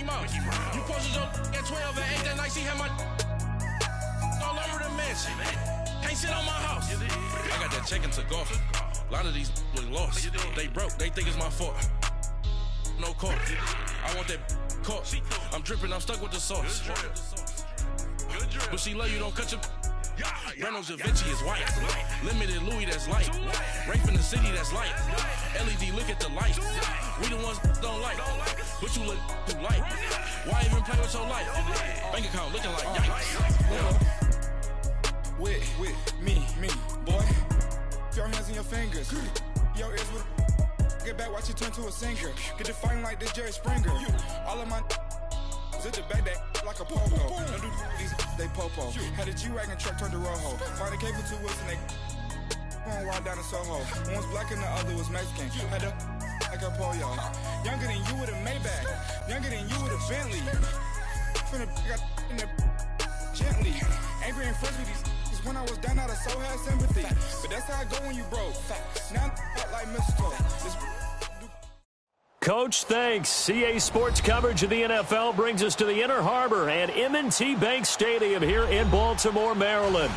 Mickey Mouse. You posted your at 12 and 8 that night, she had my all over the mansion. Can't sit on my house. I got that check into golf. A lot of these look lost. They broke, they think it's my fault. No court. I want that court. I'm dripping, I'm stuck with the sauce. But she love you, don't cut your. Reynolds Da Vinci is white. Limited Louis, that's light. Rape in the city, that's light. LED, look at the light. We the ones don't like. But you look too light. Why even play with your life? Bank account looking like yikes. With me, boy. Your hands and your fingers. Your ears with get back, watch you turn to a singer. Get the fighting like this Jerry Springer. All of my zip the back that like a popo. Don't do these, they popo. Had a G-Wagon truck turned to Rojo. Find a cable 2 wheels and they going wild down in Soho. One was black and the other was Mexican. Had a like a pollo. Younger than you with a Maybach. Younger than you with a Bentley. Finna got in the gently. Angry and friends with these. When I was down out of so had sympathy. But that's how I go when you broke. Now I'm like mistletoe. Coach, thanks. CA Sports coverage of the NFL brings us to the Inner Harbor and M&T Bank Stadium here in Baltimore, Maryland.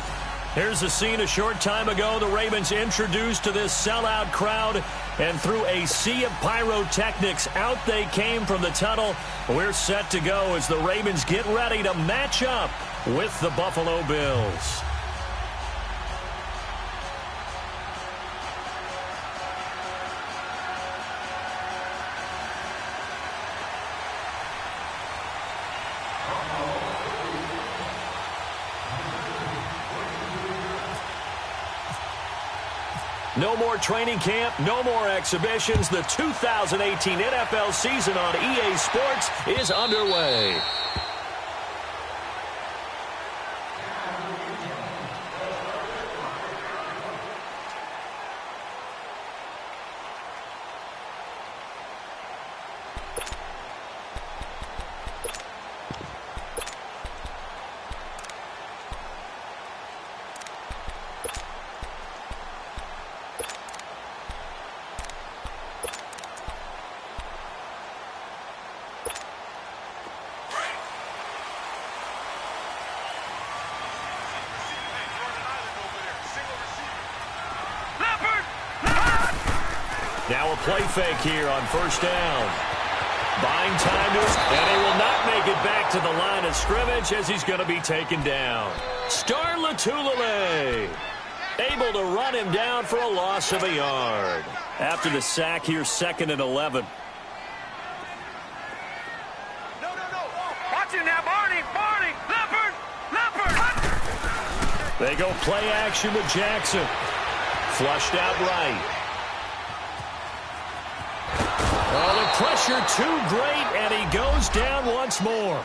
Here's the scene a short time ago. The Ravens introduced to this sellout crowd, and through a sea of pyrotechnics, out they came from the tunnel. We're set to go as the Ravens get ready to match up with the Buffalo Bills. No more training camp, no more exhibitions. The 2018 NFL season on EA Sports is underway. Now a play fake here on first down. Buying time to his, and he will not make it back to the line of scrimmage as he's going to be taken down. Star Lotulelei able to run him down for a loss of a yard. After the sack here, 2nd and 11. No. Watch it now, Barney. Leopard. They go play action with Jackson. Flushed out right. Oh, the pressure too great, and he goes down once more.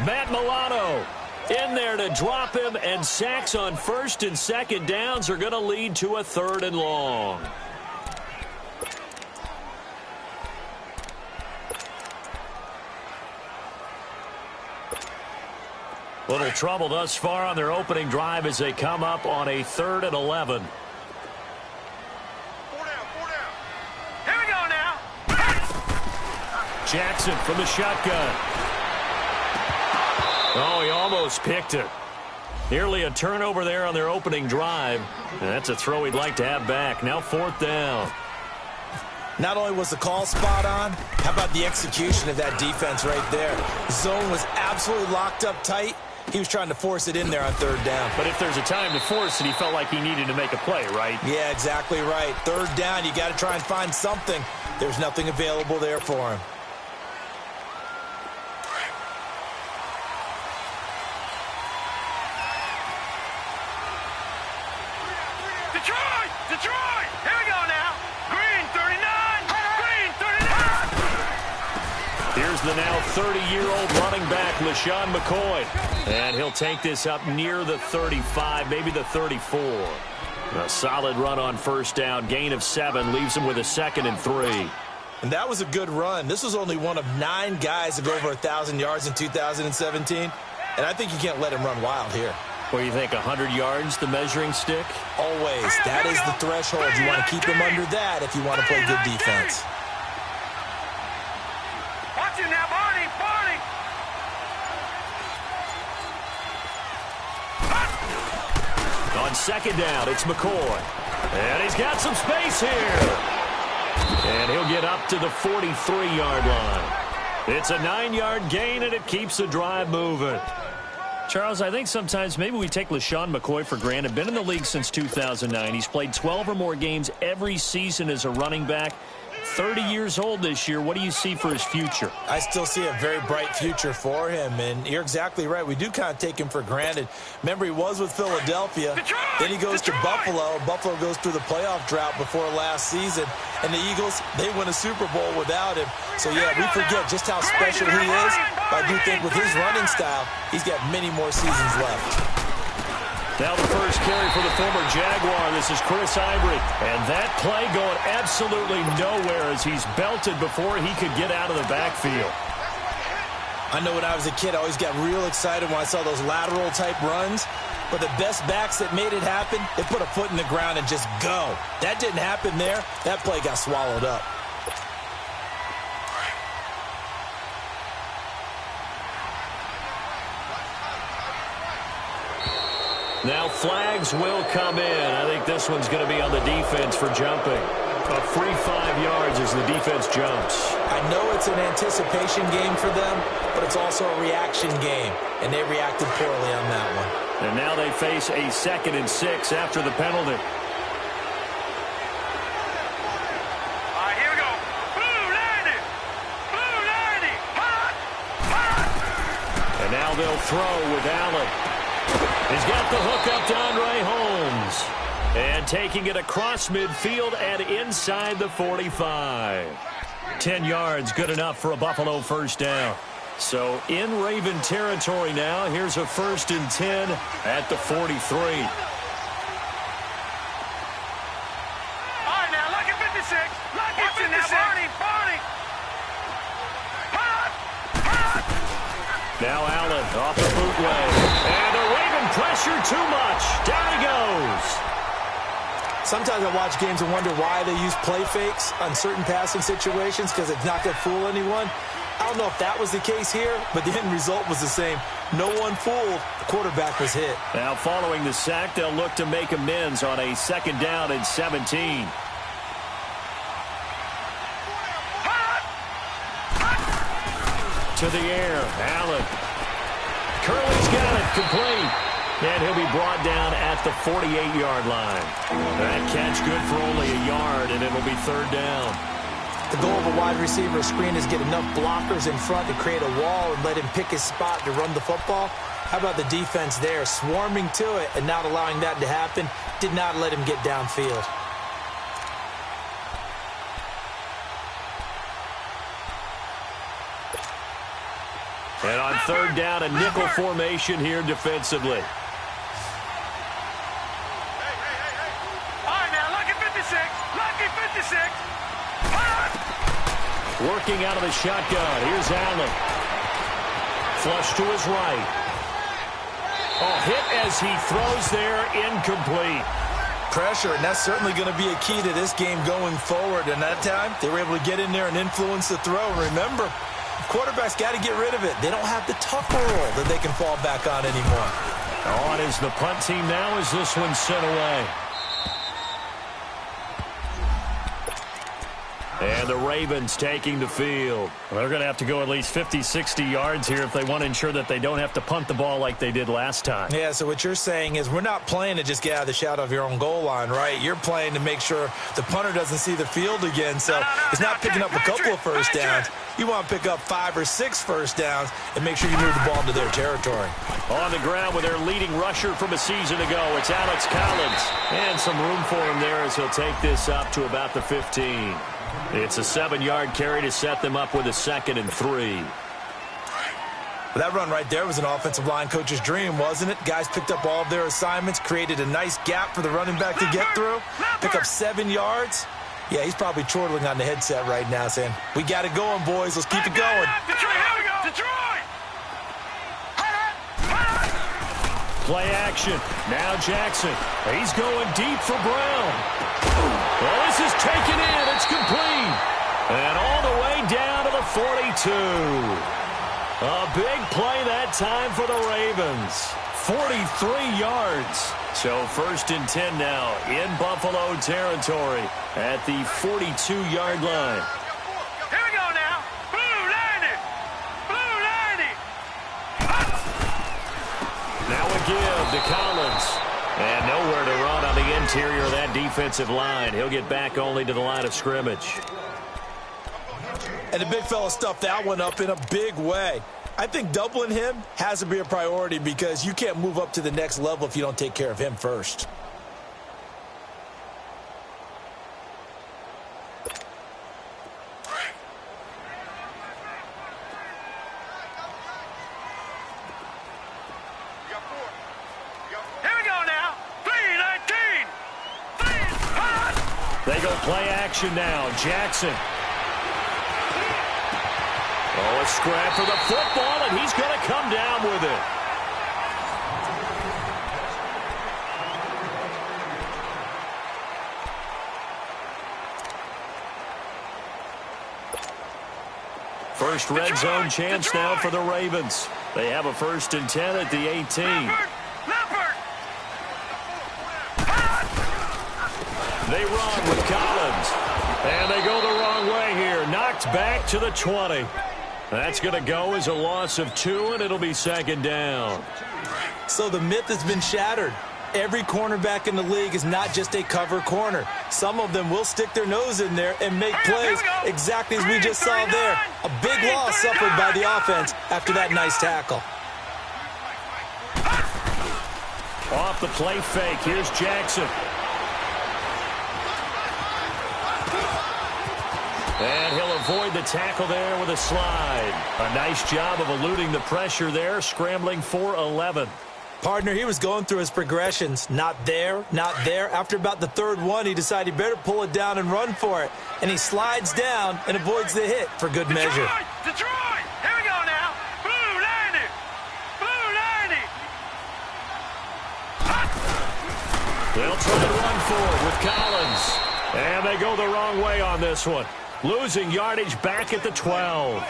Matt Milano in there to drop him, and sacks on 1st and 2nd downs are going to lead to a 3rd and long. Little trouble thus far on their opening drive as they come up on a 3rd and 11. Jackson from the shotgun. Oh, he almost picked it. Nearly a turnover there on their opening drive. And that's a throw he'd like to have back. Now 4th down. Not only was the call spot on, how about the execution of that defense right there? The zone was absolutely locked up tight. He was trying to force it in there on 3rd down. But if there's a time to force it, he felt like he needed to make a play, right? Yeah, exactly right. 3rd down, you got to try and find something. There's nothing available there for him. Detroit! Here we go now. Green 39. Here's the now 30-year-old running back, LaShawn McCoy. And he'll take this up near the 35, maybe the 34. A solid run on 1st down. Gain of 7 leaves him with a 2nd and 3. And that was a good run. This was only one of 9 guys to go over 1,000 yards in 2017. And I think you can't let him run wild here. What do you think, 100 yards, the measuring stick? Always. That is the threshold. You want to keep him under that if you want to play good defense. Watch it now, Barney. On second down, it's McCoy. And he's got some space here. And he'll get up to the 43-yard line. It's a 9-yard gain, and it keeps the drive moving. Charles, I think sometimes maybe we take LaShawn McCoy for granted. Been in the league since 2009. He's played 12 or more games every season as a running back. 30 years old this year. What do you see for his future? I still see a very bright future for him, and you're exactly right. We do kind of take him for granted. Remember, he was with Philadelphia. Then he goes to Buffalo. Buffalo goes through the playoff drought before last season, and the Eagles, they win a Super Bowl without him. So, yeah, we forget just how special he is, but I do think with his running style, he's got many more seasons left. Now the first carry for the former Jaguar. This is Chris Ivory. And that play going absolutely nowhere as he's belted before he could get out of the backfield. I know when I was a kid, I always got real excited when I saw those lateral-type runs. But the best backs that made it happen, they put a foot in the ground and just go. That didn't happen there. That play got swallowed up. Now flags will come in. I think this one's going to be on the defense for jumping. A free 5 yards as the defense jumps. I know it's an anticipation game for them, but it's also a reaction game, and they reacted poorly on that one. And now they face a 2nd and 6 after the penalty. All right, here we go. Blue 90. Blue 90. Hot. Hot. And now they'll throw with Allen. He's got the hook up to Andre Holmes. And taking it across midfield and inside the 45. 10 yards, good enough for a Buffalo first down. So in Raven territory now. Here's a 1st and 10 at the 43. All right, now, lucky 56. Lucky 56. Barney. Hot. Hot. Now Allen off the bootleg. And a Raven pressure too much. Down he goes. Sometimes I watch games and wonder why they use play fakes on certain passing situations because it's not going to fool anyone. I don't know if that was the case here, but the end result was the same. No one fooled. The quarterback was hit. Now following the sack, they'll look to make amends on a 2nd down and 17. To the air, Allen. Curley's got it, complete. And he'll be brought down at the 48-yard line. That catch good for only a yard, and it'll be 3rd down. The goal of a wide receiver screen is get enough blockers in front to create a wall and let him pick his spot to run the football. How about the defense there, swarming to it and not allowing that to happen? Did not let him get downfield. And on 3rd down, a nickel formation here defensively. Working out of the shotgun. Here's Allen. Flush to his right. Oh, hit as he throws there, incomplete. Pressure, and that's certainly going to be a key to this game going forward. And that time, they were able to get in there and influence the throw. And remember, quarterbacks got to get rid of it. They don't have the tougher role that they can fall back on anymore. On is the punt team now as this one's sent away. And the Ravens taking the field. They're going to have to go at least 50, 60 yards here if they want to ensure that they don't have to punt the ball like they did last time. Yeah, so what you're saying is we're not playing to just get out of the shadow of your own goal line, right? You're playing to make sure the punter doesn't see the field again. So it's not picking up a couple of first downs. You want to pick up 5 or 6 first downs and make sure you move the ball into their territory. On the ground with their leading rusher from a season ago, it's Alex Collins. And some room for him there as he'll take this up to about the 15. It's a 7-yard carry to set them up with a 2nd and 3. Well, that run right there was an offensive line coach's dream, wasn't it? Guys picked up all of their assignments, created a nice gap for the running back to get through, pick up 7 yards. Yeah, he's probably chortling on the headset right now saying, we got it going, boys. Let's keep it going. Detroit! Play action. Now Jackson. He's going deep for Brown. Well, this is taken in. It's complete. And all the way down to the 42. A big play that time for the Ravens. 43 yards. So 1st and 10 now in Buffalo territory at the 42-yard line. Here we go now. Blue 90. Blue 90. Now a give to Collins. And nowhere to run on the interior of that defensive line. He'll get back only to the line of scrimmage. And the big fella stuffed that one up in a big way. I think doubling him has to be a priority because you can't move up to the next level if you don't take care of him first. Here we go now. 3-19. They go play action now. Jackson. Oh, a scrap for the football, and he's going to come down with it. First red zone chance now for the Ravens. They have a 1st and 10 at the 18. Leopard. They run with Collins. And they go the wrong way here. Knocked back to the 20. That's going to go as a loss of 2, and it'll be 2nd down. So the myth has been shattered. Every cornerback in the league is not just a cover corner. Some of them will stick their nose in there and make plays exactly as we just saw there. A big loss suffered by the offense after that nice tackle. Off the play fake. Here's Jackson. And he'll avoid the tackle there with a slide. A nice job of eluding the pressure there, scrambling for 11. Partner, he was going through his progressions. Not there, not there. After about the 3rd one, he decided he better pull it down and run for it. And he slides down and avoids the hit for good measure. Detroit! Here we go now. Blue 90. Blue 90. They'll try to run for it with Collins. And they go the wrong way on this one. Losing yardage back at the 12.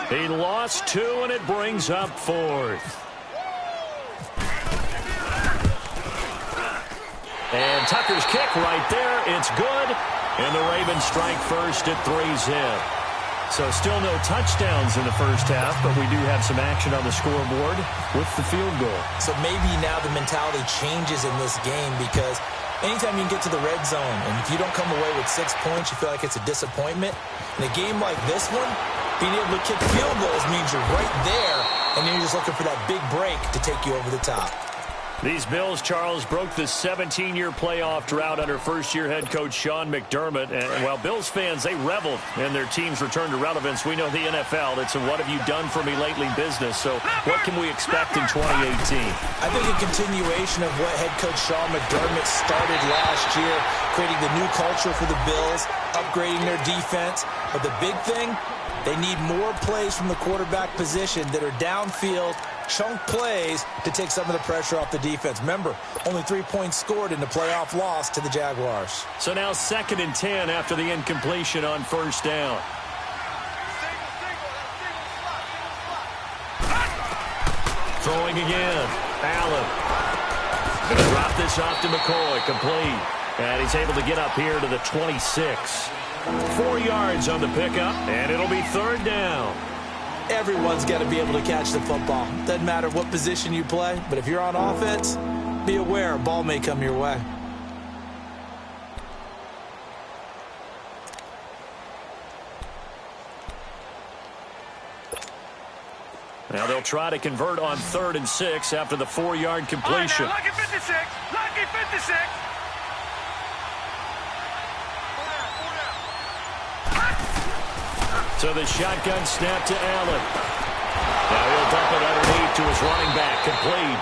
He lost 2, and it brings up 4th. And Tucker's kick right there. It's good. And the Ravens strike first at 3-zip. So still no touchdowns in the first half, but we do have some action on the scoreboard with the field goal. So maybe now the mentality changes in this game because anytime you can get to the red zone, and if you don't come away with 6 points, you feel like it's a disappointment. In a game like this one, being able to kick field goals means you're right there, and then you're just looking for that big break to take you over the top. These Bills, Charles, broke the 17-year playoff drought under first-year head coach Sean McDermott. And while Bills fans, they reveled in their team's return to relevance, we know the NFL, it's a what have you done for me lately business. So what can we expect in 2018? I think a continuation of what head coach Sean McDermott started last year, creating the new culture for the Bills, upgrading their defense. But the big thing, they need more plays from the quarterback position that are downfield, chunk plays to take some of the pressure off the defense. Remember, only 3 points scored in the playoff loss to the Jaguars. So now 2nd and 10 after the incompletion on 1st down. Throwing again. Allen. Going to drop this off to McCoy. Complete. And he's able to get up here to the 26. 4 yards on the pickup, and it'll be 3rd down. Everyone's got to be able to catch the football. Doesn't matter what position you play, but if you're on offense, be aware a ball may come your way. Now they'll try to convert on 3rd and 6 after the 4-yard completion. Lucky 56. Lucky 56. So the shotgun snap to Allen. Now he'll dump it underneath to his running back, complete.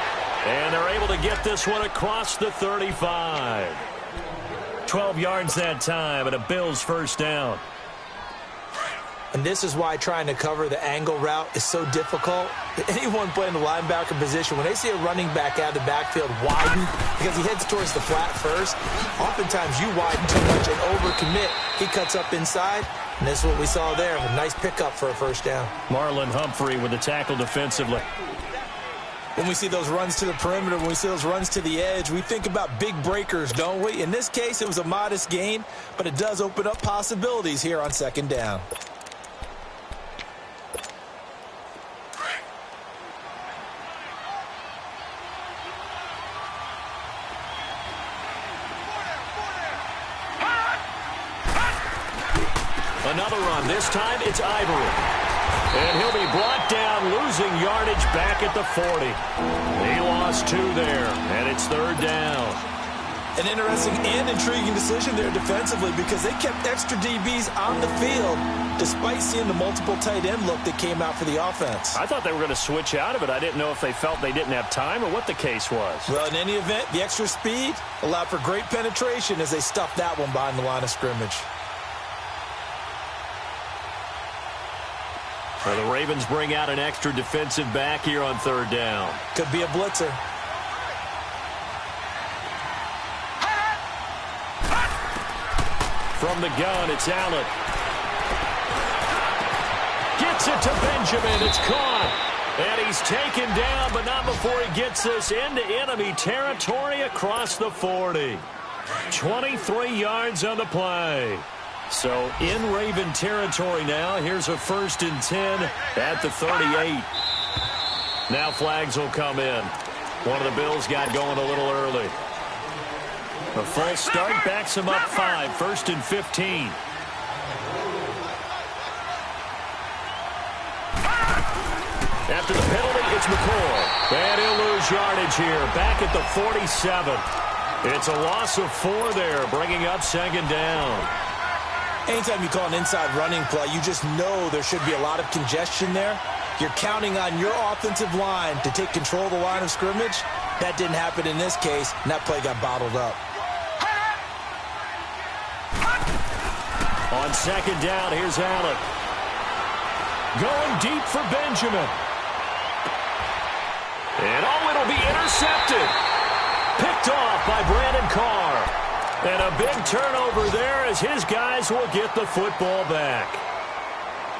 And they're able to get this one across the 35. 12 yards that time, and a Bills 1st down. And this is why trying to cover the angle route is so difficult. Anyone playing the linebacker position, when they see a running back out of the backfield widen because he heads towards the flat first, oftentimes you widen too much and overcommit. He cuts up inside, and this is what we saw there. A nice pickup for a 1st down. Marlon Humphrey with the tackle defensively. When we see those runs to the perimeter, when we see those runs to the edge, we think about big breakers, don't we? In this case, it was a modest gain, but it does open up possibilities here on second down. Another run. This time it's Ivory. And he'll be brought down, losing yardage back at the 40. He lost 2 there, and it's third down. An interesting and intriguing decision there defensively because they kept extra DBs on the field despite seeing the multiple tight end look that came out for the offense. I thought they were going to switch out of it. I didn't know if they felt they didn't have time or what the case was. Well, in any event, the extra speed allowed for great penetration as they stuffed that one behind the line of scrimmage. Well, the Ravens bring out an extra defensive back here on third down. Could be a blitzer. From the gun, it's Allen. Gets it to Benjamin. It's caught. And he's taken down, but not before he gets this into enemy territory across the 40. 23 yards on the play. So in Raven territory now. Here's a 1st and 10 at the 38. Now flags will come in. One of the Bills got going a little early. A full start backs him up 5. 1st and 15. After the penalty, it's McCoy. And he'll lose yardage here. Back at the 47. It's a loss of 4 there, bringing up second down. Anytime you call an inside running play, you just know there should be a lot of congestion there. You're counting on your offensive line to take control of the line of scrimmage. That didn't happen in this case, and that play got bottled up. On second down, here's Allen. Going deep for Benjamin. And it'll be intercepted. Picked off by Brandon Carr. And a big turnover there as his guys will get the football back.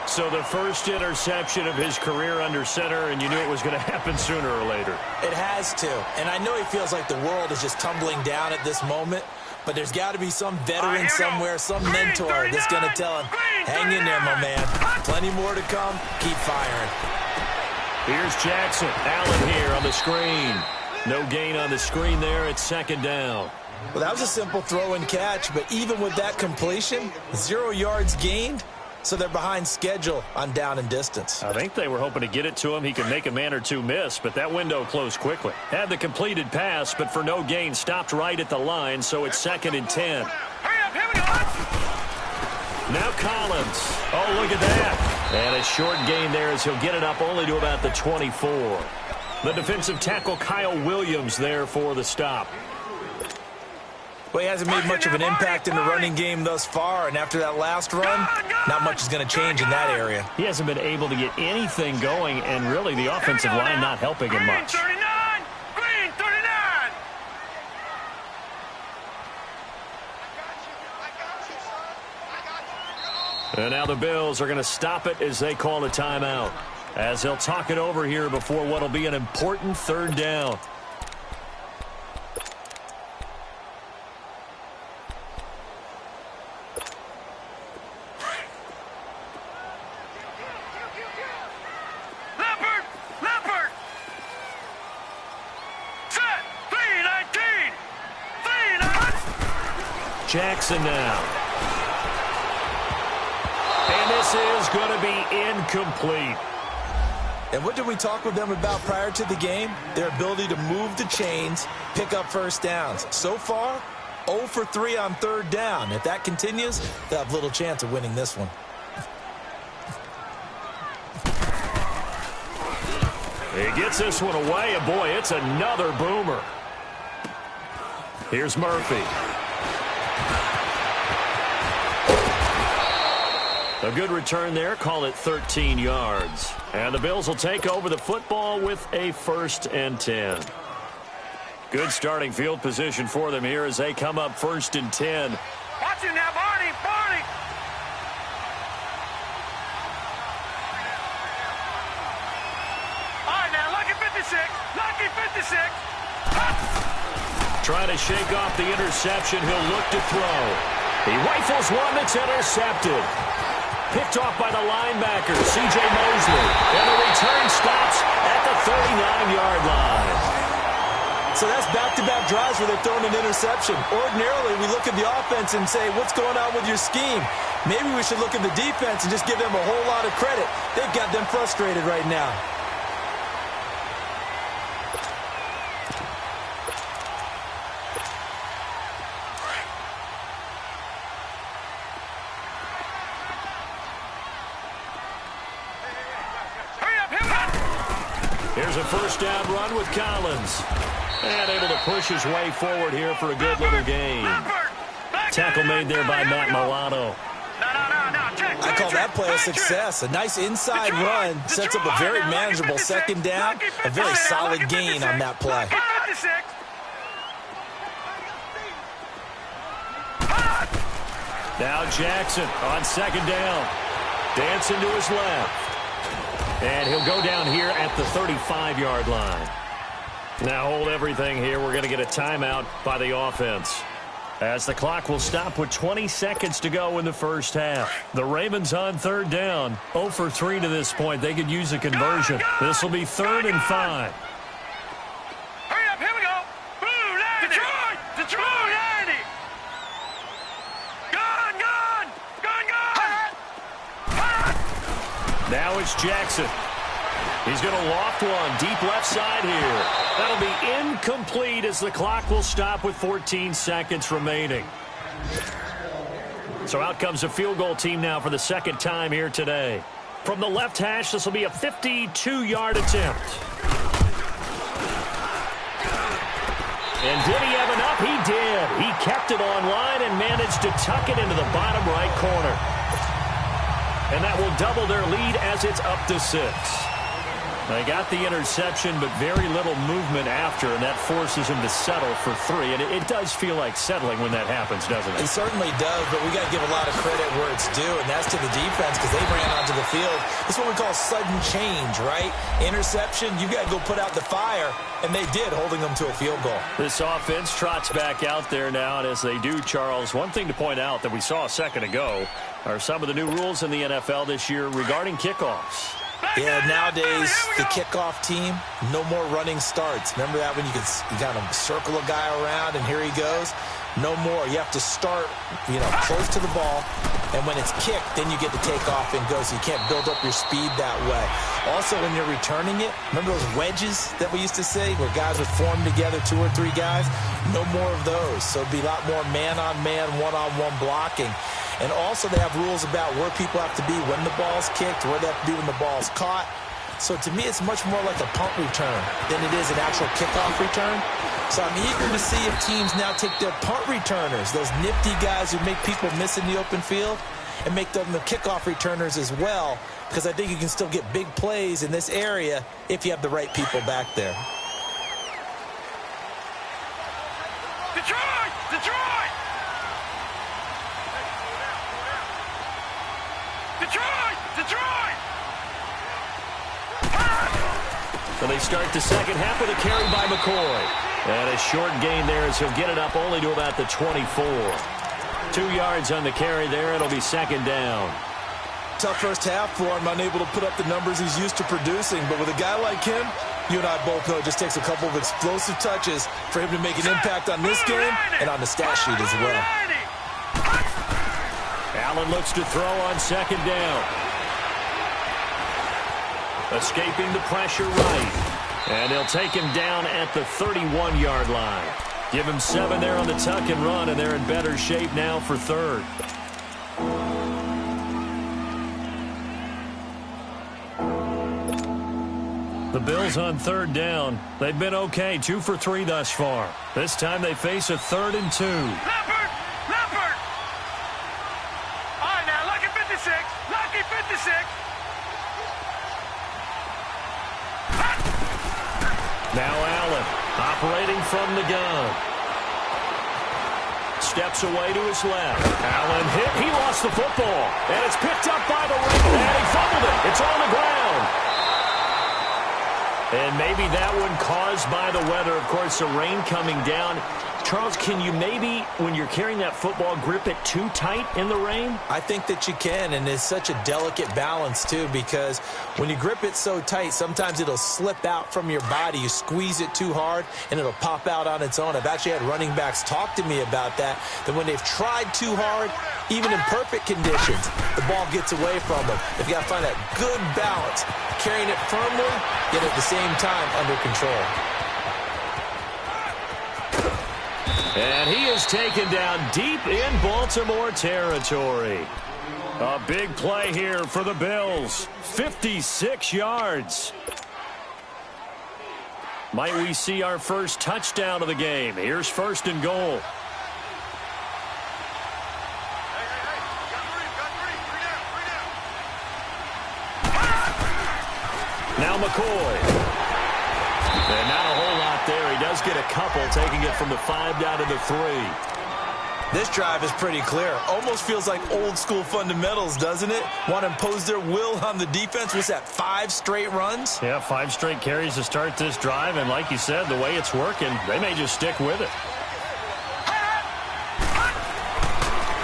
So the first interception of his career under center, and you knew it was going to happen sooner or later. It has to. And I know he feels like the world is just tumbling down at this moment, but there's got to be some veteran somewhere, some mentor that's going to tell him, hang in there, my man. Plenty more to come. Keep firing. Here's Jackson. Allen here on the screen. No gain on the screen there. It's second down. Well, that was a simple throw and catch, but even with that completion, 0 yards gained, so they're behind schedule on down and distance. I think they were hoping to get it to him. He could make a man or two miss, but that window closed quickly. Had the completed pass, but for no gain, stopped right at the line, so it's 2nd and 10. Hurry up, here we go. Now Collins. Oh, look at that. And a short gain there as he'll get it up only to about the 24. The defensive tackle Kyle Williams there for the stop. Well, he hasn't made much of an impact in the running game thus far, and after that last run, not much is going to change in that area. He hasn't been able to get anything going, and really the offensive line not helping him much. 39, green 39. And now the Bills are going to stop it as they call a timeout, as they'll talk it over here before what will be an important third down. Jackson now. And this is going to be incomplete. And what did we talk with them about prior to the game? Their ability to move the chains, pick up first downs. So far, 0 for 3 on third down. If that continues, they'll have little chance of winning this one. He gets this one away, and boy, it's another boomer. Here's Murphy. A good return there. Call it 13 yards. And the Bills will take over the football with a 1st and 10. Good starting field position for them here as they come up 1st and 10. Watch it now, Barney, Barney. All right, now, look at 56. Lucky 56. Trying to shake off the interception. He'll look to throw. He rifles one that's intercepted. Picked off by the linebacker, C.J. Mosley. And the return stops at the 39-yard line. So that's back-to-back drives where they're throwing an interception. Ordinarily, we look at the offense and say, what's going on with your scheme? Maybe we should look at the defense and just give them a whole lot of credit. They've got them frustrated right now. Here's a first down run with Collins. And able to push his way forward here for a good little gain. Tackle made there by Matt Milano. I call that play a success. A nice inside run sets up a very manageable second down. A very solid gain on that play. Now Jackson on second down. Dancing to his left. And he'll go down here at the 35-yard line. Now hold everything here. We're going to get a timeout by the offense, as the clock will stop with 20 seconds to go in the first half. The Ravens on third down. 0 for 3 to this point. They could use a conversion. This will be 3rd and 5. Hurry up, here we go. Blue 90. Detroit 90. Gone. Now it's Jackson. He's going to loft one deep left side here. That'll be incomplete as the clock will stop with 14 seconds remaining. So out comes a field goal team now for the second time here today. From the left hash, this will be a 52-yard attempt. And did he have enough? He did. He kept it on line and managed to tuck it into the bottom right corner. And that will double their lead as it's up to 6. They got the interception, but very little movement after, and that forces him to settle for 3. And it does feel like settling when that happens, doesn't it? It certainly does, but we got to give a lot of credit where it's due, and that's to the defense because they ran onto the field. This is what we call sudden change, right? Interception, you got to go put out the fire, and they did, holding them to a field goal. This offense trots back out there now, and as they do, Charles, one thing to point out that we saw a second ago are some of the new rules in the NFL this year regarding kickoffs. Yeah, nowadays, the kickoff team, no more running starts. Remember that when you kind of circle a guy around and here he goes? No more. You have to start, close to the ball, and when it's kicked, then you get to take off and go, so you can't build up your speed that way. Also, when you're returning it, remember those wedges that we used to say where guys would form together, 2 or 3 guys? No more of those. So it'd be a lot more man-on-man, one-on-one blocking. And also they have rules about where people have to be when the ball's kicked, where they have to be when the ball's caught. So to me, it's much more like a punt return than it is an actual kickoff return. So I'm eager to see if teams now take their punt returners, those nifty guys who make people miss in the open field, and make them the kickoff returners as well, because I think you can still get big plays in this area if you have the right people back there. Detroit! Detroit! Detroit! Detroit! So they start the second half with a carry by McCoy. And a short gain there as he'll get it up only to about the 24. 2 yards on the carry there. It'll be second down. Tough first half for him, unable to put up the numbers he's used to producing. But with a guy like him, you and I both know it just takes a couple of explosive touches for him to make an impact on this game and on the stat sheet as well. Allen looks to throw on second down. Escaping the pressure right. And he'll take him down at the 31-yard line. Give him 7 there on the tuck and run, and they're in better shape now for 3rd. The Bills on 3rd down. They've been okay, 2 for 3 thus far. This time they face a 3rd and 2. Leopard! Leopard! All right, now, lucky 56. Lucky 56. Now Allen, operating from the gun. Steps away to his left. Allen hit. He lost the football. And it's picked up by the Ravens. And he fumbled it. It's on the ground. And maybe that one caused by the weather. Of course, the rain coming down. Charles, can you maybe, when you're carrying that football, grip it too tight in the rain? I think that you can, and it's such a delicate balance, too, because when you grip it so tight, sometimes it'll slip out from your body. You squeeze it too hard, and it'll pop out on its own. I've actually had running backs talk to me about that when they've tried too hard, even in perfect conditions, the ball gets away from them. They've got to find that good balance, carrying it firmly, yet at the same time under control. And he is taken down deep in Baltimore territory. A big play here for the Bills. 56 yards. Might we see our first touchdown of the game? Here's 1st and goal. Now McCoy. And not a whole lot there. He does get a couple, taking it from the 5 down to the 3. This drive is pretty clear. Almost feels like old school fundamentals, doesn't it? Want to impose their will on the defense. What's that, 5 straight runs? Yeah, 5 straight carries to start this drive. And like you said, the way it's working, they may just stick with it.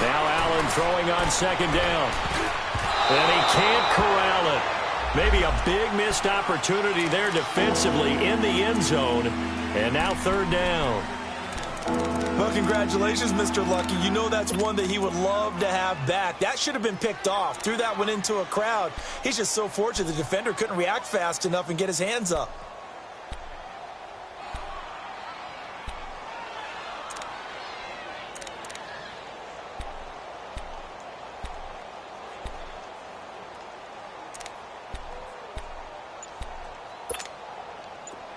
Now Allen throwing on 2nd down. And he can't corral it. Maybe a big missed opportunity there defensively in the end zone. And now 3rd down. Well, congratulations, Mr. Lucky. You know that's one that he would love to have back. That should have been picked off. Threw that one into a crowd. He's just so fortunate the defender couldn't react fast enough and get his hands up.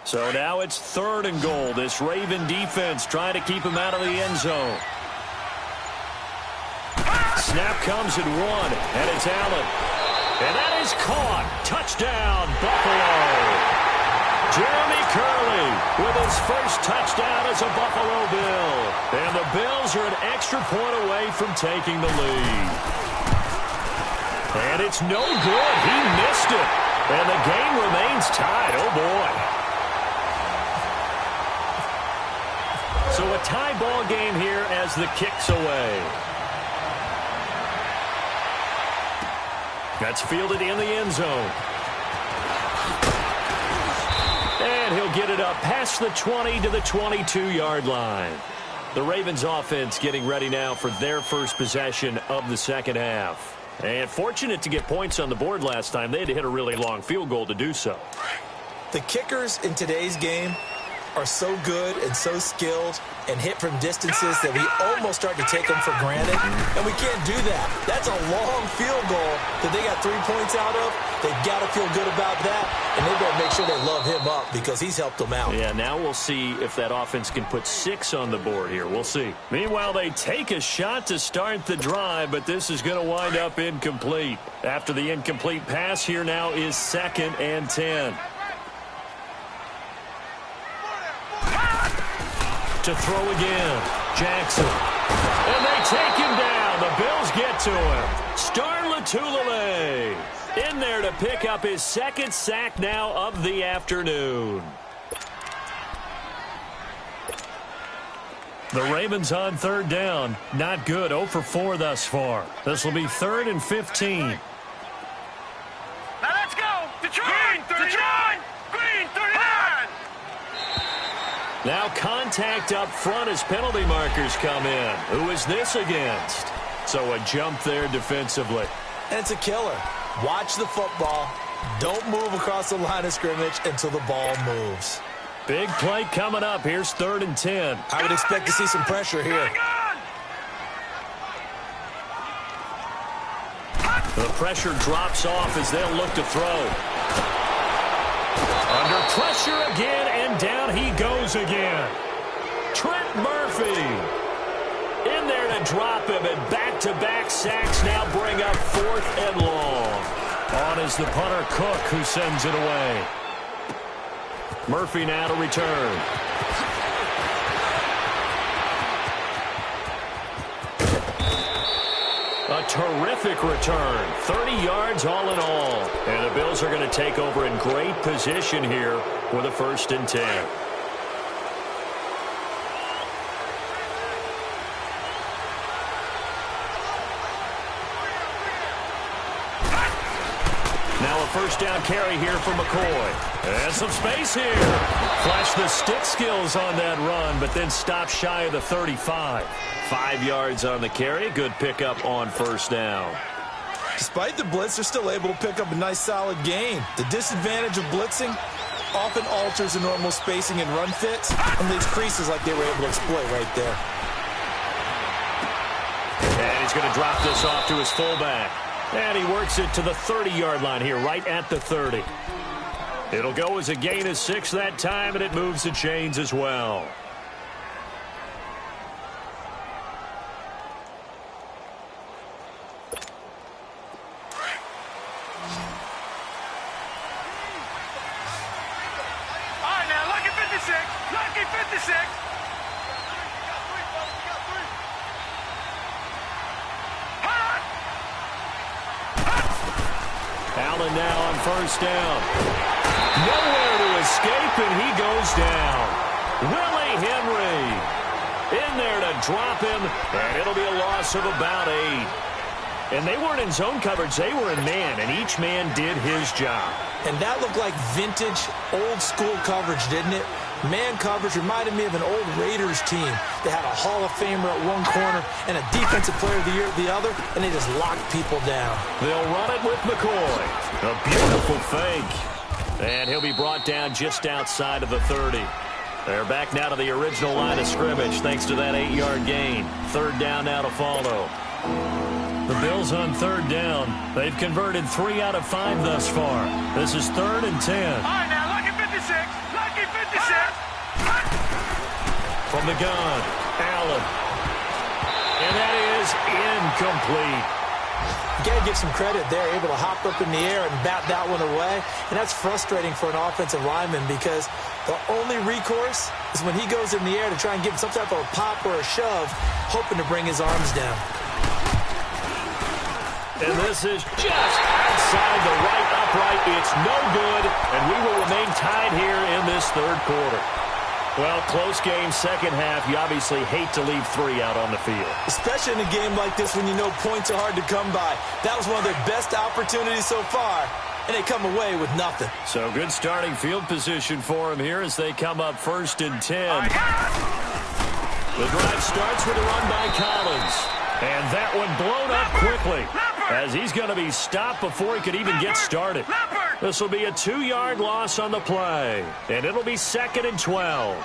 So now it's 3rd and goal. This Raven defense trying to keep him out of the end zone. Snap comes at 1, and it's Allen. And that is caught. Touchdown, Buffalo. Jeremy Curley with his first touchdown as a Buffalo Bill. And the Bills are an extra point away from taking the lead. And it's no good. He missed it. And the game remains tied. Oh, boy. So a tie ball game here as the kick's away. That's fielded in the end zone. And he'll get it up past the 20 to the 22-yard line. The Ravens offense getting ready now for their first possession of the second half. And fortunate to get points on the board last time. They had to hit a really long field goal to do so. The kickers in today's game are so good and so skilled and hit from distances that we almost start to take them for granted, and we can't do that. That's a long field goal that they got 3 points out of. They've got to feel good about that, and they better make sure they love him up because he's helped them out. Yeah, now we'll see if that offense can put 6 on the board here. We'll see. Meanwhile, they take a shot to start the drive, but this is going to wind up incomplete. After the incomplete pass, here now is 2nd and 10. To throw again, Jackson. And they take him down. The Bills get to him. Star Lotulelei in there to pick up his 2nd sack now of the afternoon. The Ravens on 3rd down. Not good. 0 for 4 thus far. This will be 3rd and 15. Now let's go. Detroit. Detroit. Green 39. Now contact up front as penalty markers come in. Who is this against? So a jump there defensively. And it's a killer. Watch the football. Don't move across the line of scrimmage until the ball moves. Big play coming up. Here's 3rd and 10. I would expect to see some pressure here. The pressure drops off as they'll look to throw. Under pressure again, and down he goes again. Trent Murphy in there to drop him, and back-to-back sacks now bring up 4th and long. On is the punter Cook, who sends it away. Murphy now to return. A terrific return. 30 yards all in all. And the Bills are going to take over in great position here with a 1st and 10. Now a 1st down carry here for McCoy. And some space here. Flash the stick skills on that run, but then stop shy of the 35. 5 yards on the carry. Good pickup on 1st down. Despite the blitz, they're still able to pick up a nice solid gain. The disadvantage of blitzing often alters the normal spacing and run fits and leaves creases like they were able to exploit right there. And he's going to drop this off to his fullback. And he works it to the 30-yard line here, right at the 30. It'll go as a gain of 6 that time, and it moves the chains as well. All right, now, lucky 56. Lucky 56. Allen now on 1st down. Nowhere to escape, and he goes down. Willie Henry in there to drop him, and it'll be a loss of about 8. And they weren't in zone coverage. They were in man, and each man did his job. And that looked like vintage, old-school coverage, didn't it? Man coverage reminded me of an old Raiders team. They had a Hall of Famer at one corner and a Defensive Player of the Year at the other, and they just locked people down. They'll run it with McCoy. A beautiful fake. And he'll be brought down just outside of the 30. They're back now to the original line of scrimmage thanks to that 8-yard gain. 3rd down now to follow. The Bills on 3rd down. They've converted 3 out of 5 thus far. This is 3rd and 10. All right, now, lucky 56. Lucky 56. From the gun, Allen. And that is incomplete. You got to give some credit there, able to hop up in the air and bat that one away. And that's frustrating for an offensive lineman because the only recourse is when he goes in the air to try and give some type of a pop or a shove, hoping to bring his arms down. And this is just outside the right upright. It's no good, and we will remain tied here in this 3rd quarter. Well, close game, 2nd half. You obviously hate to leave 3 out on the field. Especially in a game like this when you know points are hard to come by. That was one of their best opportunities so far, and they come away with nothing. So good starting field position for them here as they come up 1st and 10. The drive starts with a run by Collins. And that one blown up quickly as he's going to be stopped before he could even get started. This will be a 2-yard loss on the play, and it'll be 2nd and 12.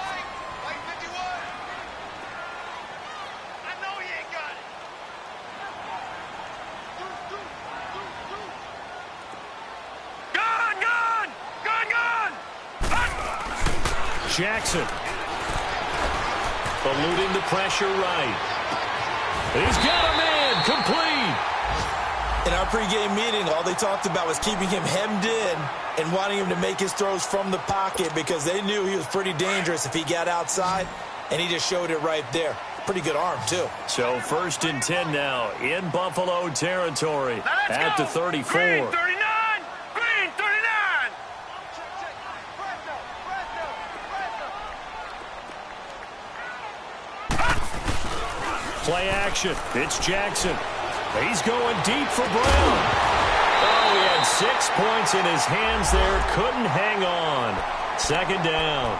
Jackson eluding the pressure right. He's got a man complete. In our pregame meeting, all they talked about was keeping him hemmed in and wanting him to make his throws from the pocket because they knew he was pretty dangerous if he got outside, and he just showed it right there. Pretty good arm, too. So 1st and 10 now in Buffalo territory at the 34. Green 39. Green 39. Play action. It's Jackson. He's going deep for Brown. Oh, he had 6 points in his hands there. Couldn't hang on. 2nd down.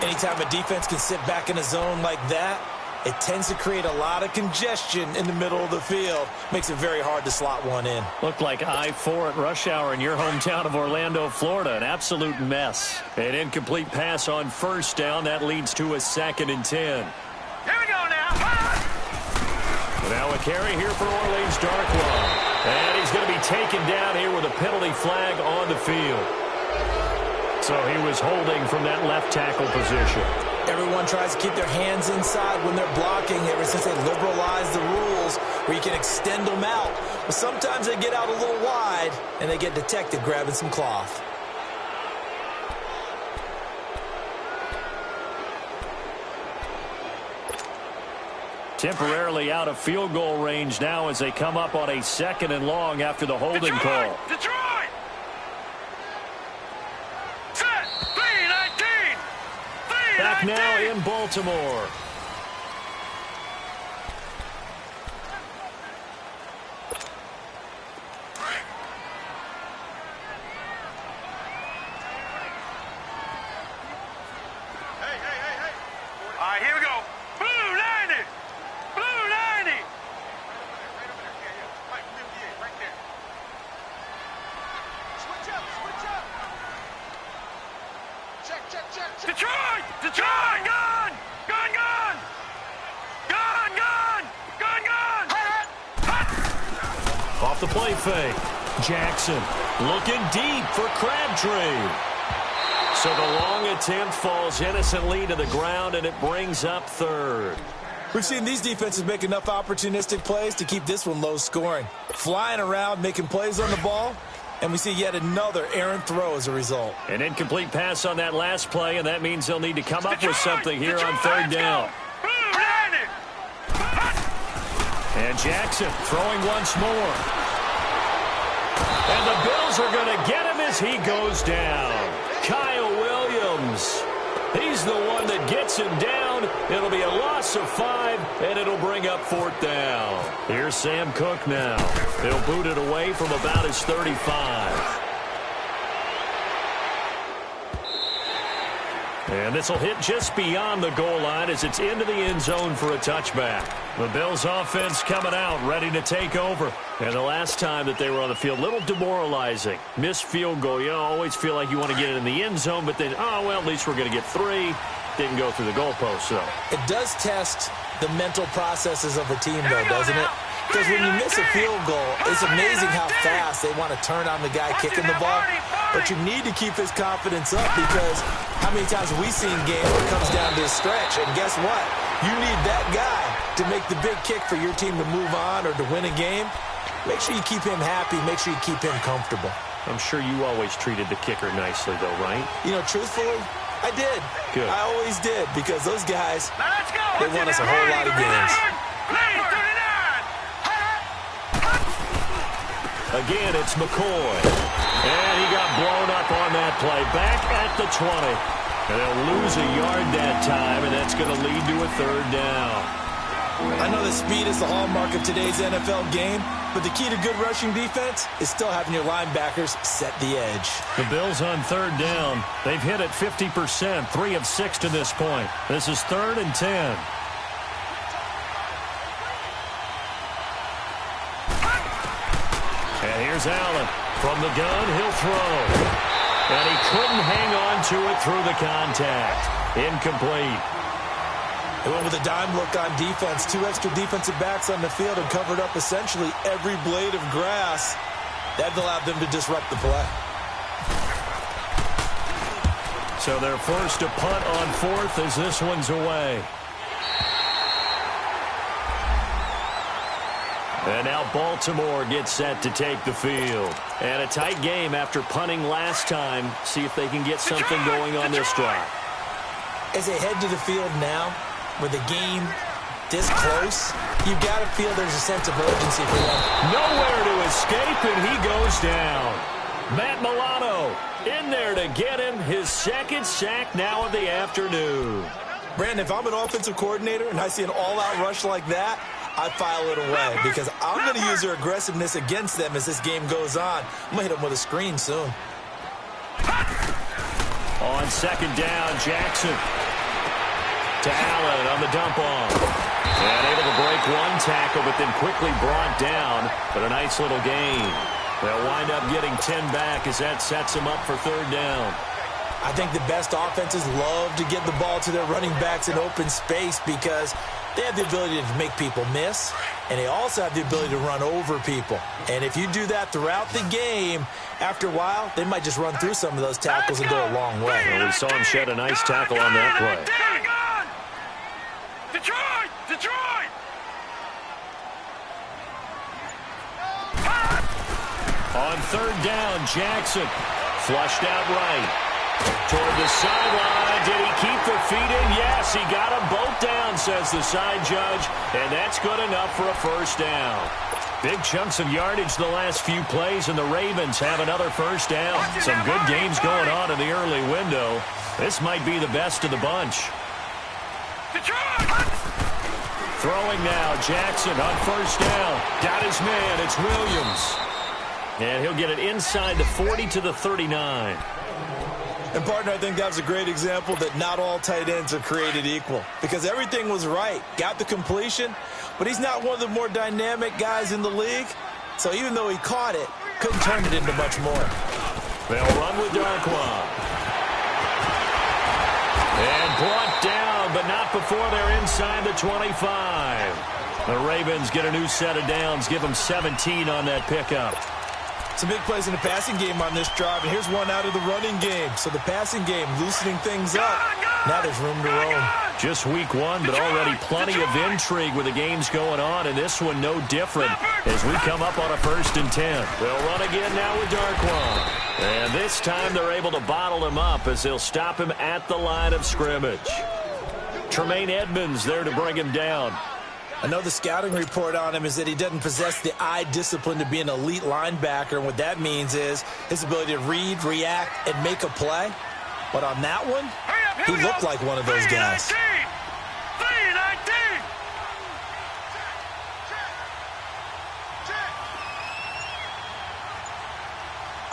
Anytime a defense can sit back in a zone like that, it tends to create a lot of congestion in the middle of the field. Makes it very hard to slot one in. Looked like I-4 at rush hour in your hometown of Orlando, Florida. An absolute mess. An incomplete pass on 1st down. That leads to a 2nd and 10. Here we go now. Now a carry here for Orleans Darkwa. And he's going to be taken down here with a penalty flag on the field. So he was holding from that left tackle position. Everyone tries to keep their hands inside when they're blocking ever since they liberalized the rules where you can extend them out. But sometimes they get out a little wide and they get detected grabbing some cloth. Temporarily out of field goal range now as they come up on a 2nd and long after the holding call. Detroit! back now in Baltimore. All right, here we go. Blue 90. Blue 90. Right there. Switch up. Check. Detroit. Gun. Off the play fake. Jackson looking deep for Crabtree. So the long attempt falls innocently to the ground, and it brings up third. We've seen these defenses make enough opportunistic plays to keep this one low scoring. Flying around, making plays on the ball, and we see yet another errant throw as a result. An incomplete pass on that last play, and that means they'll need to come up with something here on third down. And Jackson throwing once more. And the Bills are going to get him as he goes down. Kyle Williams. He's the one that gets him down. It'll be a loss of 5, and it'll bring up fourth down. Here's Sam Cook now. He'll boot it away from about his 35. And this will hit just beyond the goal line as it's into the end zone for a touchback. The Bills offense coming out, ready to take over. And the last time that they were on the field, a little demoralizing. Missed field goal. You always feel like you want to get it in the end zone, but then, oh, well, at least we're going to get 3. Didn't go through the goalpost, though. It does test the mental processes of a team, though, doesn't it? Because when you miss a field goal, it's amazing how fast they want to turn on the guy kicking the ball. But you need to keep his confidence up, because how many times have we seen games where it comes down to a stretch? And guess what? You need that guy to make the big kick for your team to move on or to win a game. Make sure you keep him happy. Make sure you keep him comfortable. I'm sure you always treated the kicker nicely, though, right? You know, truthfully, I did. Good. I always did, because those guys, they won us a whole lot of games. Again, it's McCoy. And he got blown up on that play. Back at the 20. And they'll lose a yard that time, and that's going to lead to a third down. I know that speed is the hallmark of today's NFL game, but the key to good rushing defense is still having your linebackers set the edge. The Bills on third down. They've hit it 50%, 3 of 6 to this point. This is 3rd and 10. And here's Allen. From the gun, he'll throw. And he couldn't hang on to it through the contact. Incomplete. They went with a dime look on defense. 2 extra defensive backs on the field and covered up essentially every blade of grass. That allowed them to disrupt the play. So they're forced to punt on 4th as this one's away. And now Baltimore gets set to take the field. And a tight game after punting last time. See if they can get something going on this drive. As they head to the field now, with the game this close, you've got to feel there's a sense of urgency for them. Nowhere to escape, and he goes down. Matt Milano in there to get him his 2nd sack now of the afternoon. Brandon, if I'm an offensive coordinator and I see an all-out rush like that, I file it away, because I'm going to use their aggressiveness against them as this game goes on. I'm going to hit them with a screen soon. On 2nd down, Jackson to Allen on the dump off. And able to break 1 tackle, but then quickly brought down. But a nice little gain. They'll wind up getting 10 back as that sets them up for 3rd down. I think the best offenses love to get the ball to their running backs in open space, because they have the ability to make people miss, and they also have the ability to run over people. And if you do that throughout the game, after a while, they might just run through some of those tackles and go a long way. Well, we saw him shed a nice tackle on that play. Detroit! On 3rd down, Jackson flushed out right. Toward the sideline. Did he keep the feet in? Yes, he got them both down, says the side judge. And that's good enough for a 1st down. Big chunks of yardage the last few plays, and the Ravens have another 1st down. Some good games going on in the early window. This might be the best of the bunch. Throwing now, Jackson on first down. Got his man, it's Williams. And he'll get it inside the 40 to the 39. And, partner, I think that was a great example that not all tight ends are created equal. Because everything was right. Got the completion, but he's not one of the more dynamic guys in the league. So even though he caught it, couldn't turn it into much more. They'll run with Darkwa. And brought down, but not before they're inside the 25. The Ravens get a new set of downs, give them 17 on that pickup. Some big plays in the passing game on this drive, and here's one out of the running game. So the passing game loosening things up. Now there's room to roam. Just week one, but already plenty of intrigue with the games going on, and this one no different as we come up on a 1st and 10. They'll run again now with Darkwa. And this time they're able to bottle him up as they'll stop him at the line of scrimmage. Tremaine Edmonds there to bring him down. I know the scouting report on him is that he doesn't possess the eye discipline to be an elite linebacker, and what that means is his ability to read, react, and make a play. But on that one, he looked like one of those guys. 3-19.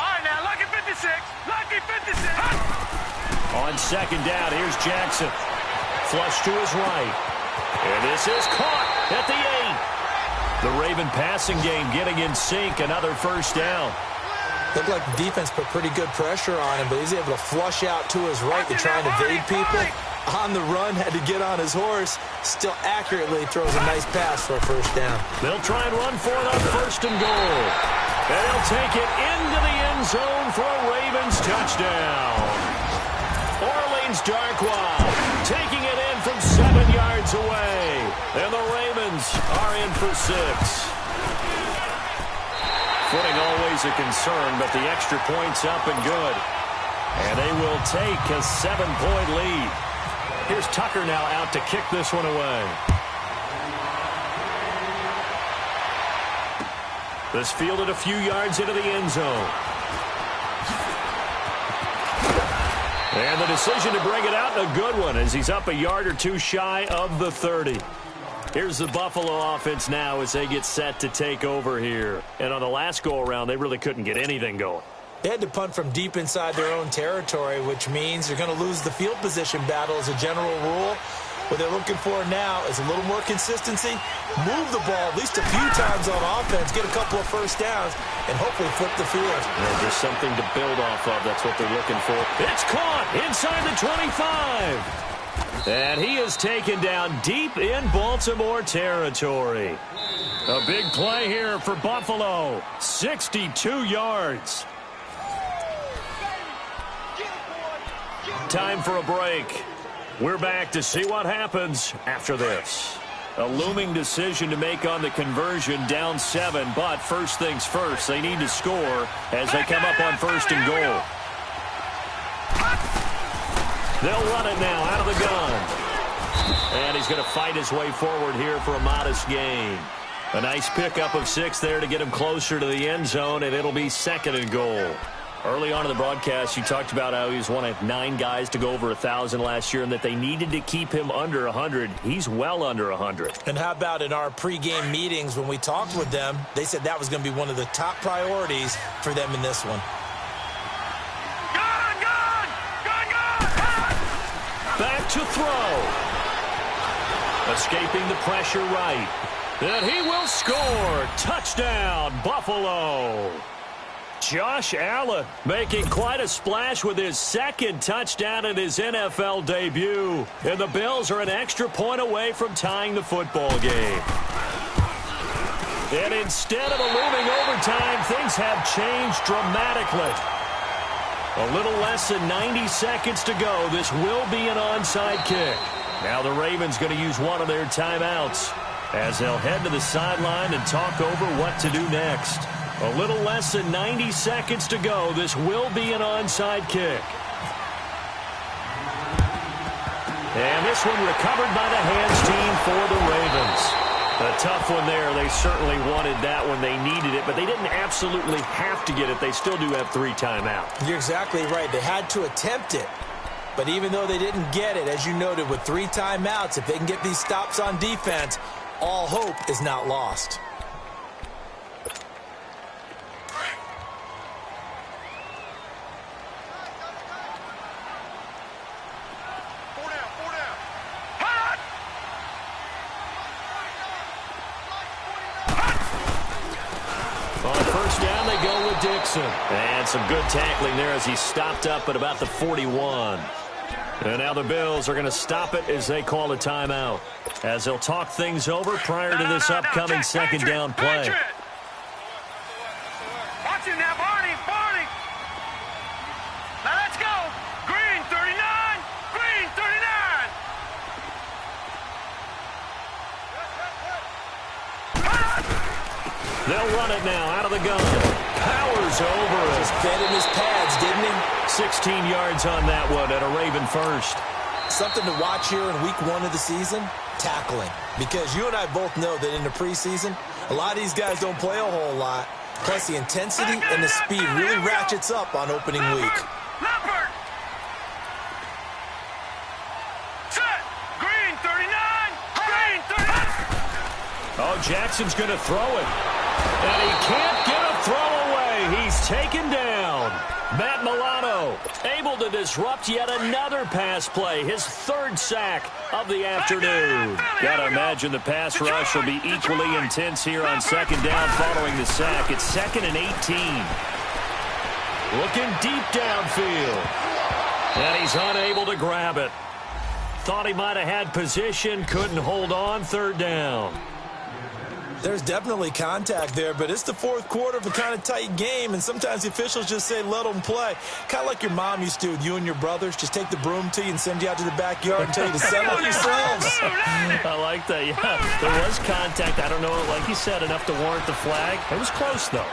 All right, now, lucky 56. Lucky 56. On second down, here's Jackson. Flush to his right. And this is caught at the 8. The Raven passing game getting in sync. Another first down. Looked like the defense put pretty good pressure on him, but he's able to flush out to his right to try and evade people. On the run, had to get on his horse. Still accurately throws a nice pass for a first down. They'll try and run for it on 1st and goal. And they'll take it into the end zone for a Ravens touchdown. Orleans Darkwa taking it in from 7 yards away. And the Ravens are in for 6. Footing always a concern, but the extra point's up and good. And they will take a 7-point lead. Here's Tucker now out to kick this one away. This fielded a few yards into the end zone. And the decision to bring it out, a good one, as he's up a yard or two shy of the 30. Here's the Buffalo offense now as they get set to take over here. And on the last go-around, they really couldn't get anything going. They had to punt from deep inside their own territory, which means they're going to lose the field position battle as a general rule. What they're looking for now is a little more consistency, move the ball at least a few times on offense, get a couple of first downs, and hopefully flip the field. Yeah, just something to build off of. That's what they're looking for. It's caught inside the 25. And he is taken down deep in Baltimore territory. A big play here for Buffalo. 62 yards. Time for a break. We're back to see what happens after this. A looming decision to make on the conversion, down 7, but first things first, they need to score as they come up on 1st and goal. They'll run it now out of the gun. And he's going to fight his way forward here for a modest gain. A nice pickup of 6 there to get him closer to the end zone, and it'll be 2nd and goal. Early on in the broadcast, you talked about how he was one of 9 guys to go over 1,000 last year and that they needed to keep him under 100. He's well under 100. And how about in our pregame meetings when we talked with them, they said that was going to be one of the top priorities for them in this one. Back to throw. Escaping the pressure right. And he will score. Touchdown, Buffalo. Josh Allen making quite a splash with his 2nd touchdown in his NFL debut. And the Bills are an extra point away from tying the football game. And instead of a looming overtime, things have changed dramatically. A little less than 90 seconds to go. This will be an onside kick. Now the Ravens going to use one of their timeouts as they'll head to the sideline and talk over what to do next. A little less than 90 seconds to go. This will be an onside kick. And this one recovered by the hands team for the Ravens. A tough one there. They certainly wanted that one. They needed it, but they didn't absolutely have to get it. They still do have 3 timeouts. You're exactly right. They had to attempt it. But even though they didn't get it, as you noted, with 3 timeouts, if they can get these stops on defense, all hope is not lost. Dixon. And some good tackling there as he stopped up at about the 41. And now the Bills are going to stop it as they call a timeout, as they'll talk things over prior to this upcoming second down play. Watch it now, Barney. Now let's go. Green 39. Green 39. They'll run it now out of the gun. Powers over it. Just fed in his pads, didn't he? 16 yards on that one at a Raven first. Something to watch here in week 1 of the season, tackling. Because you and I both know that in the preseason, a lot of these guys don't play a whole lot. Plus the intensity and the speed really ratchets up on opening week. Leopard. Set. Green 39. Green 39. Oh, Jackson's going to throw it. And he can't get a throw away. He's taken down. Matt Milano able to disrupt yet another pass play. His 3rd sack of the afternoon. Got to imagine the pass rush will be equally intense here on second down following the sack. It's 2nd and 18. Looking deep downfield. And he's unable to grab it. Thought he might have had position. Couldn't hold on. 3rd down. There's definitely contact there, but it's the 4th quarter of a kind of tight game, and sometimes the officials just say, let them play. Kind of like your mom used to with you and your brothers. Just take the broom to you and send you out to the backyard and tell you to settle yourselves. I like that, yeah. There was contact. I don't know, like you said, enough to warrant the flag. It was close, though.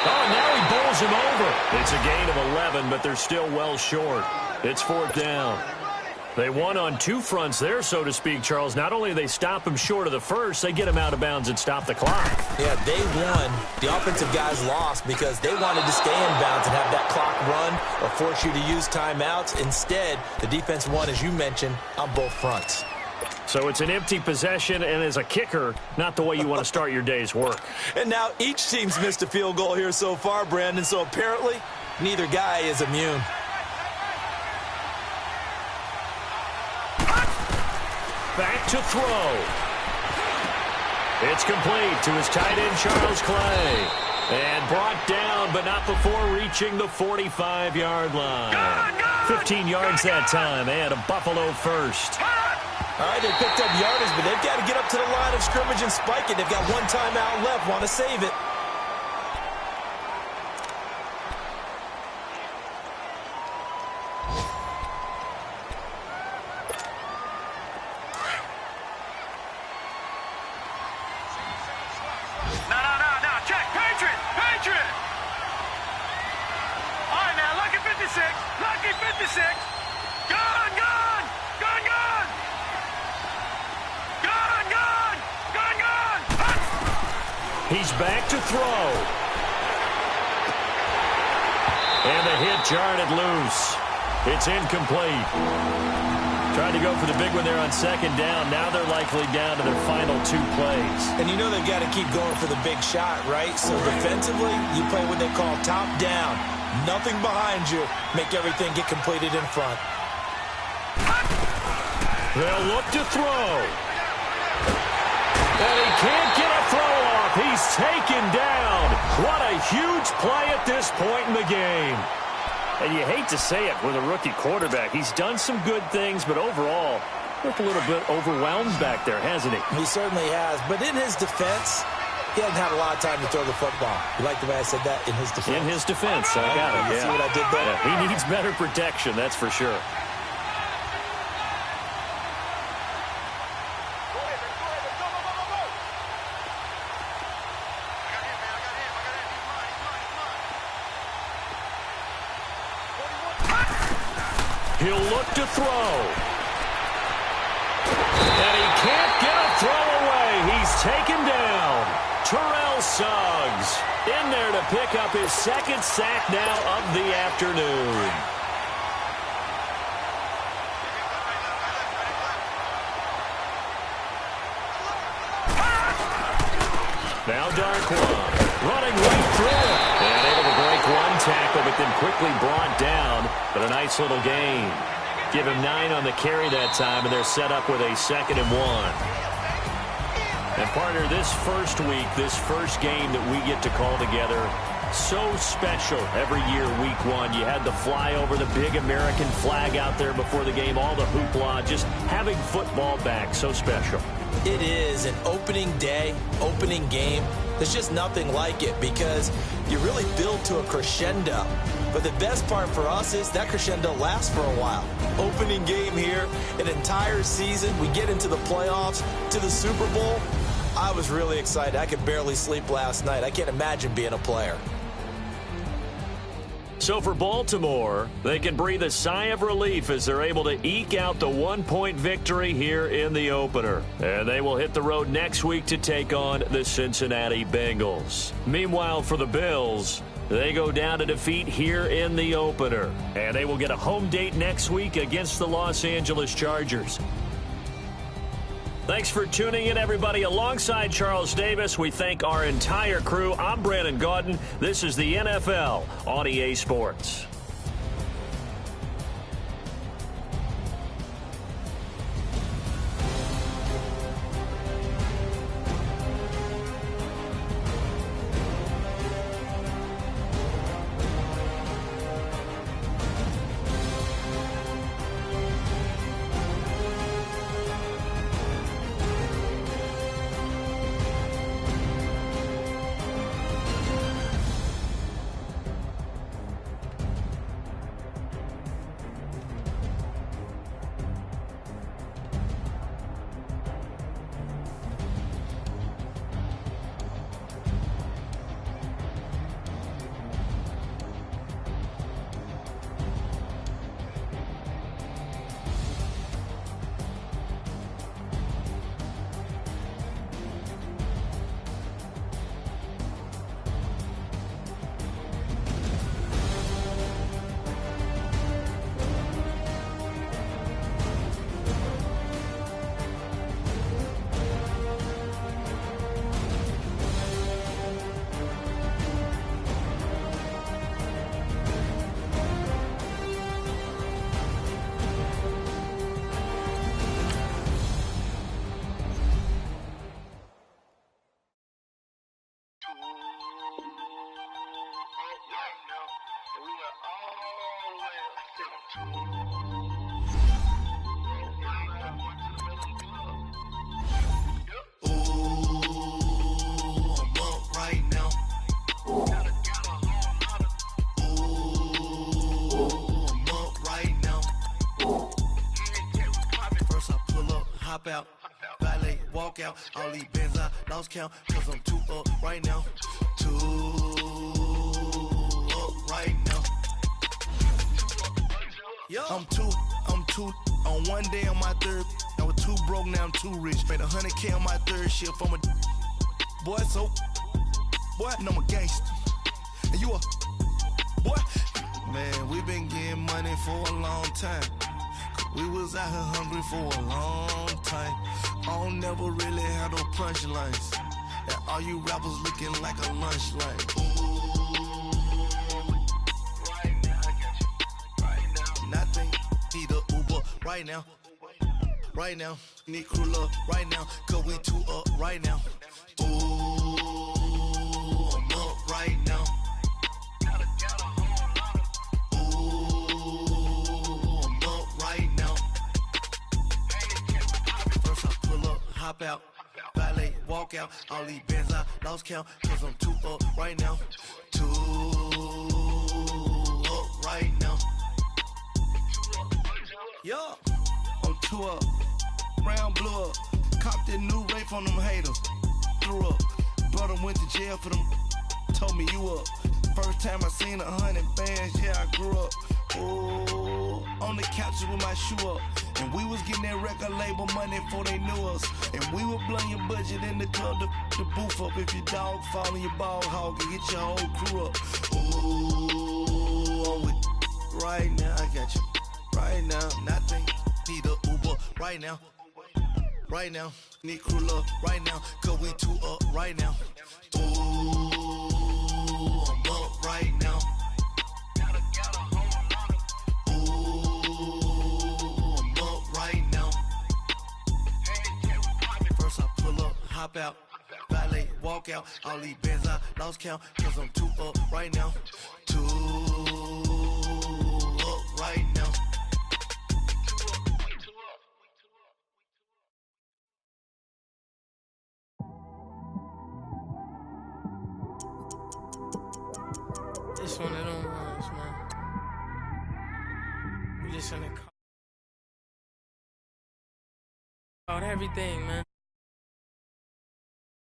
Oh, now he bowls him over. It's a gain of 11, but they're still well short. It's 4th down. They won on 2 fronts there, so to speak, Charles. Not only do they stop him short of the first, they get him out of bounds and stop the clock. Yeah, they won. The offensive guys lost because they wanted to stay in bounds and have that clock run or force you to use timeouts. Instead, the defense won, as you mentioned, on both fronts. So it's an empty possession, and as a kicker, not the way you want to start your day's work. And now each team's missed a field goal here so far, Brandon, so apparently neither guy is immune. Back to throw. It's complete to his tight end, Charles Clay. And brought down, but not before reaching the 45-yard line. 15 yards that time, and a Buffalo first. All right, they picked up yardage, but they've got to get up to the line of scrimmage and spike it. They've got 1 timeout left, want to save it. He's back to throw. And the hit jarred it loose. It's incomplete. Trying to go for the big one there on second down. Now they're likely down to their final 2 plays. And you know they've got to keep going for the big shot, right? So defensively, you play what they call top down. Nothing behind you. Make everything get completed in front. They'll look to throw. And he can't get a throw off. He's taken down. What a huge play at this point in the game. And you hate to say it with a rookie quarterback. He's done some good things, but overall, looked a little bit overwhelmed back there, hasn't he? He certainly has. But in his defense, he hasn't had a lot of time to throw the football. You like the way I said that? In his defense. In his defense. I got it. You see what I did there? Yeah, he needs better protection, that's for sure. He'll look to throw. And he can't get a throw away. He's taken down. Terrell Suggs in there to pick up his 2nd sack now of the afternoon. running right through it. And able to break one tackle, but then quickly brought down. But a nice little gain. Give him 9 on the carry that time, and they're set up with a 2nd and 1. And partner, this first week, this first game that we get to call together, so special every year, week 1. You had the flyover, the big American flag out there before the game, all the hoopla, just having football back, so special. It is an opening day, opening game. There's just nothing like it because you really build to a crescendo. But the best part for us is that crescendo lasts for a while. Opening game here, an entire season. We get into the playoffs, to the Super Bowl. I was really excited. I could barely sleep last night. I can't imagine being a player. So for Baltimore, they can breathe a sigh of relief as they're able to eke out the 1-point victory here in the opener. And they will hit the road next week to take on the Cincinnati Bengals. Meanwhile, for the Bills, they go down to defeat here in the opener. And they will get a home date next week against the Los Angeles Chargers. Thanks for tuning in, everybody. Alongside Charles Davis, we thank our entire crew. I'm Brandon Gaudin. This is the NFL on EA Sports. Out, valet, walk out, all these bands I lost count, cause I'm 2 up right now, 2 up right now. Yo. I'm two, on one day on my third, I was 2 broke, now I'm 2 rich, made 100K on my third shift, I'm a boy, so, boy, and I'm a gangster, and you a, boy, man, we been getting money for a long time. We was out here hungry for a long time. I don't never really have no punchlines. And all you rappers looking like a lunch line. Ooh, right now, I got you. Right now, nothing. Need a Uber right now. Right now, need crew love right now. Cause we 2 up right now. Ooh, I'm up right now. Hop out, valet, walk out, all these bands I lost count, cause I'm 2 up right now, 2 up right now. Yeah, I'm 2 up, round blew up, copped that new rape on them haters, threw up, brother went to jail for them, told me you up, first time I seen 100 bands, yeah I grew up, ooh, on the couches with my shoe up. And we was getting that record label money before they knew us. And we would blow your budget in the club to boof up. If your dog fall in your ball hog and get your whole crew up. Ooh, I'm with right now. I got you right now. Nothing. Need a Uber right now. right now. Need crew love right now, cause we two up right now. Ooh, I'm up right now. Ooh, I'm up right now. First I pull up, hop out, valet, walk out. All these bands I lost count, cause I'm two up right now. Two up right now. It's one of them ones, man. We just finna call out everything, man.